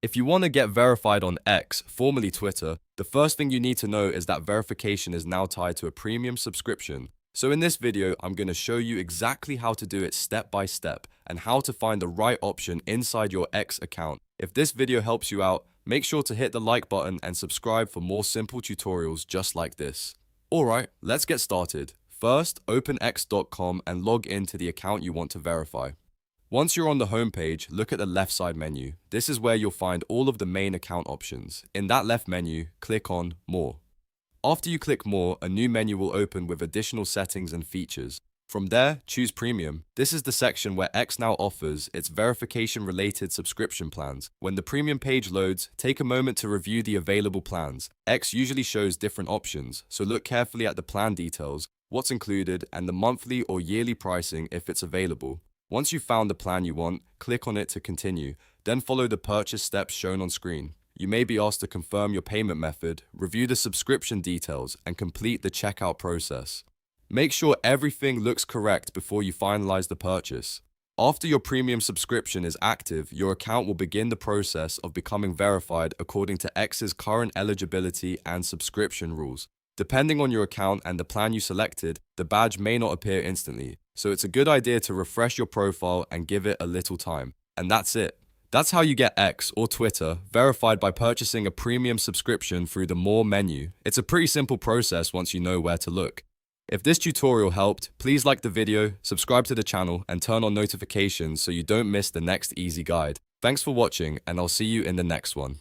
If you want to get verified on X, formerly Twitter, the first thing you need to know is that verification is now tied to a premium subscription. So in this video, I'm going to show you exactly how to do it step by step and how to find the right option inside your X account. If this video helps you out, make sure to hit the like button and subscribe for more simple tutorials just like this. Alright, let's get started. First, open x.com and log into the account you want to verify. Once you're on the home page, look at the left side menu. This is where you'll find all of the main account options. In that left menu, click on More. After you click More, a new menu will open with additional settings and features. From there, choose Premium. This is the section where X now offers its verification-related subscription plans. When the Premium page loads, take a moment to review the available plans. X usually shows different options, so look carefully at the plan details, what's included, and the monthly or yearly pricing if it's available. Once you've found the plan you want, click on it to continue, then follow the purchase steps shown on screen. You may be asked to confirm your payment method, review the subscription details, and complete the checkout process. Make sure everything looks correct before you finalize the purchase. After your premium subscription is active, your account will begin the process of becoming verified according to X's current eligibility and subscription rules. Depending on your account and the plan you selected, the badge may not appear instantly, so it's a good idea to refresh your profile and give it a little time. And that's it. That's how you get X or Twitter verified by purchasing a premium subscription through the More menu. It's a pretty simple process once you know where to look. If this tutorial helped, please like the video, subscribe to the channel, and turn on notifications so you don't miss the next easy guide. Thanks for watching, and I'll see you in the next one.